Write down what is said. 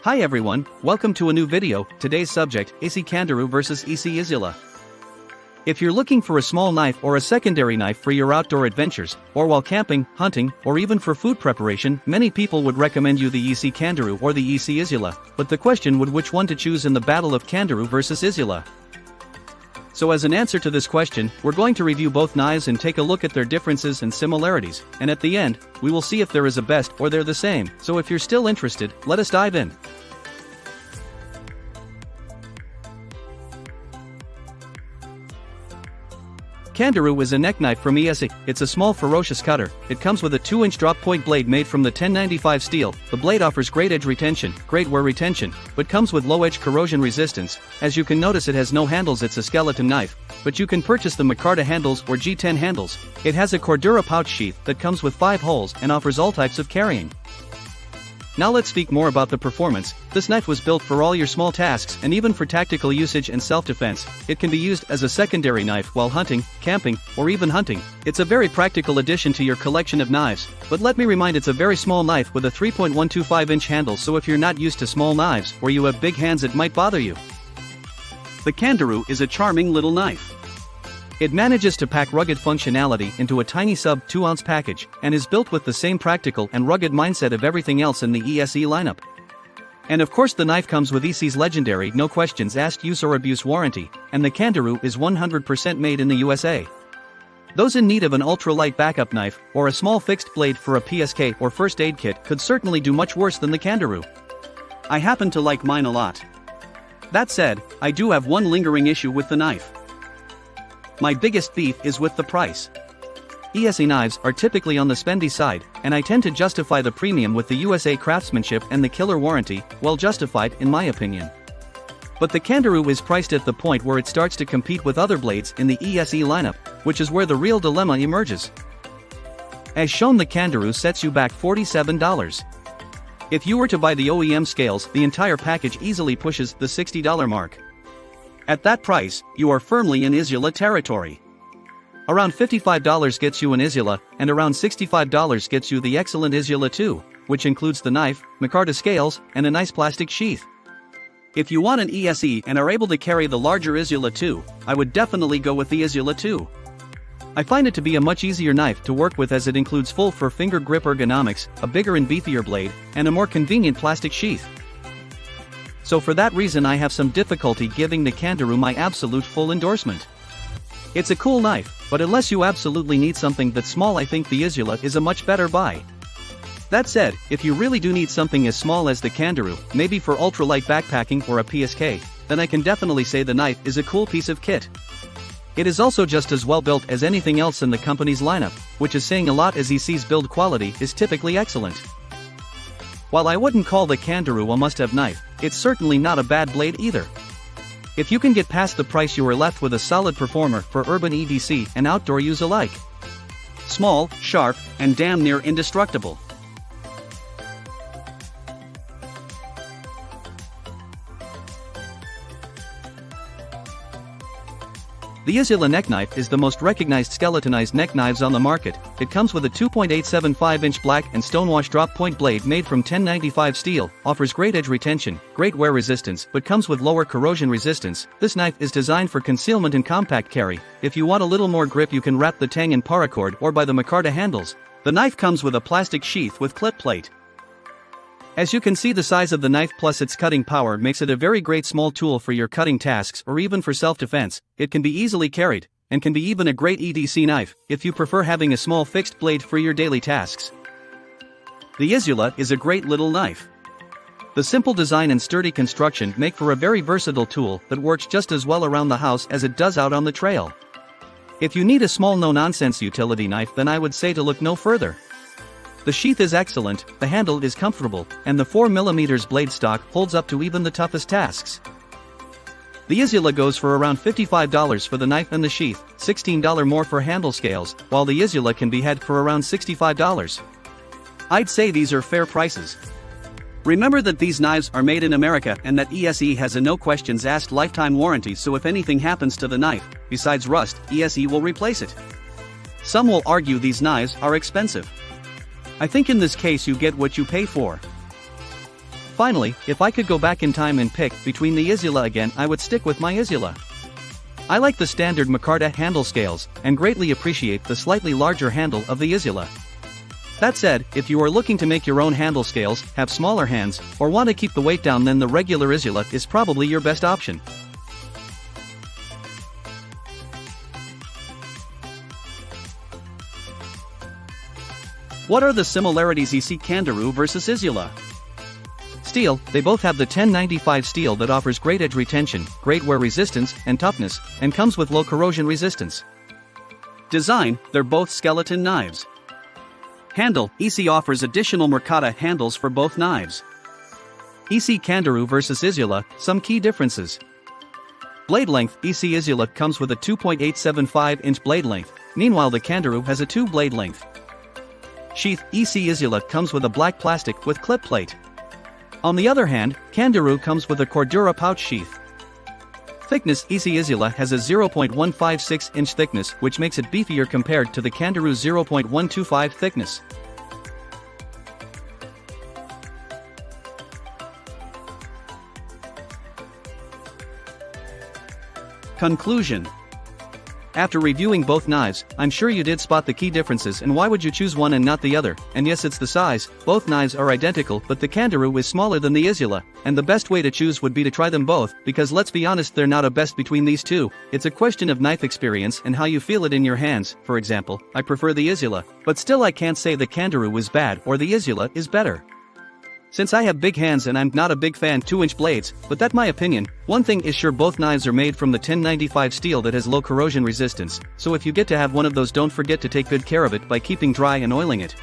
Hi everyone, welcome to a new video. Today's subject, ESEE Candiru versus ESEE Izula. If you're looking for a small knife or a secondary knife for your outdoor adventures, or while camping, hunting, or even for food preparation, many people would recommend you the ESEE Candiru or the ESEE Izula, but the question would which one to choose in the battle of Candiru versus Izula. So as an answer to this question, we're going to review both knives and take a look at their differences and similarities, and at the end, we will see if there is a best or they're the same. So if you're still interested, let us dive in. Candiru is a neck knife from ESEE. It's a small ferocious cutter. It comes with a 2-inch drop point blade made from the 1095 steel. The blade offers great edge retention, great wear retention, but comes with low edge corrosion resistance. As you can notice, it has no handles. It's a skeleton knife, but you can purchase the micarta handles or G10 handles. It has a Cordura pouch sheath that comes with 5 holes and offers all types of carrying. Now let's speak more about the performance. This knife was built for all your small tasks and even for tactical usage and self-defense. It can be used as a secondary knife while hunting, camping, or even hunting. It's a very practical addition to your collection of knives. But let me remind, it's a very small knife with a 3.125-inch handle, so if you're not used to small knives or you have big hands, it might bother you. The Candiru is a charming little knife. It manages to pack rugged functionality into a tiny sub 2-ounce package, and is built with the same practical and rugged mindset of everything else in the ESEE lineup. And of course, the knife comes with ESEE's legendary no questions asked use or abuse warranty, and the Candiru is 100% made in the USA. Those in need of an ultra-light backup knife, or a small fixed blade for a PSK or first aid kit could certainly do much worse than the Candiru. I happen to like mine a lot. That said, I do have one lingering issue with the knife. My biggest beef is with the price. ESEE knives are typically on the spendy side, and I tend to justify the premium with the USA craftsmanship and the killer warranty, well justified in my opinion. But the Candiru is priced at the point where it starts to compete with other blades in the ESEE lineup, which is where the real dilemma emerges. As shown, the Candiru sets you back $47. If you were to buy the OEM scales, the entire package easily pushes the $60 mark. At that price, you are firmly in Izula territory. Around $55 gets you an Izula, and around $65 gets you the excellent Izula 2, which includes the knife, micarta scales, and a nice plastic sheath. If you want an ESEE and are able to carry the larger Izula 2, I would definitely go with the Izula 2. I find it to be a much easier knife to work with, as it includes full for finger grip ergonomics, a bigger and beefier blade, and a more convenient plastic sheath. So for that reason, I have some difficulty giving the Candiru my absolute full endorsement. It's a cool knife, but unless you absolutely need something that's small, I think the Izula is a much better buy. That said, if you really do need something as small as the Candiru, maybe for ultralight backpacking or a PSK, then I can definitely say the knife is a cool piece of kit. It is also just as well built as anything else in the company's lineup, which is saying a lot, as ESEE's build quality is typically excellent. While I wouldn't call the Candiru a must-have knife, it's certainly not a bad blade either. If you can get past the price, you are left with a solid performer for urban EDC and outdoor use alike. Small, sharp, and damn near indestructible. The Izula neck knife is the most recognized skeletonized neck knives on the market. It comes with a 2.875-inch black and stonewash drop point blade made from 1095 steel, offers great edge retention, great wear resistance, but comes with lower corrosion resistance. This knife is designed for concealment and compact carry. If you want a little more grip, you can wrap the tang in paracord or by the micarta handles. The knife comes with a plastic sheath with clip plate. As you can see, the size of the knife plus its cutting power makes it a very great small tool for your cutting tasks or even for self-defense. It can be easily carried, and can be even a great EDC knife, if you prefer having a small fixed blade for your daily tasks. The Izula is a great little knife. The simple design and sturdy construction make for a very versatile tool that works just as well around the house as it does out on the trail. If you need a small no-nonsense utility knife, then I would say to look no further. The sheath is excellent, the handle is comfortable, and the 4mm blade stock holds up to even the toughest tasks. The Izula goes for around $55 for the knife and the sheath, $16 more for handle scales, while the Izula can be had for around $65. I'd say these are fair prices. Remember that these knives are made in America and that ESEE has a no questions asked lifetime warranty, so if anything happens to the knife, besides rust, ESEE will replace it. Some will argue these knives are expensive. I think in this case you get what you pay for. Finally, if I could go back in time and pick between the Izula again, I would stick with my Izula. I like the standard micarta handle scales, and greatly appreciate the slightly larger handle of the Izula. That said, if you are looking to make your own handle scales, have smaller hands, or want to keep the weight down, then the regular Izula is probably your best option. What are the similarities ESEE Candiru versus Izula? Steel, they both have the 1095 steel that offers great edge retention, great wear resistance and toughness, and comes with low corrosion resistance. Design, they're both skeleton knives. Handle, ESEE offers additional micarta handles for both knives. ESEE Candiru versus Izula, some key differences. Blade length, ESEE Izula comes with a 2.875-inch blade length, meanwhile the Candiru has a 2-blade length. Sheath, ESEE Izula comes with a black plastic with clip plate. On the other hand, Candiru comes with a Cordura pouch sheath. Thickness, ESEE Izula has a 0.156-inch thickness, which makes it beefier compared to the Candiru's 0.125 thickness. Conclusion. After reviewing both knives, I'm sure you did spot the key differences, and why would you choose one and not the other? And yes, it's the size. Both knives are identical, but the Candiru is smaller than the Izula, and the best way to choose would be to try them both, because let's be honest, they're not a best between these two. It's a question of knife experience and how you feel it in your hands. For example, I prefer the Izula, but still I can't say the Candiru is bad or the Izula is better. Since I have big hands and I'm not a big fan 2-inch blades, but that's my opinion. One thing is sure, both knives are made from the 1095 steel that has low corrosion resistance, so if you get to have one of those, don't forget to take good care of it by keeping dry and oiling it.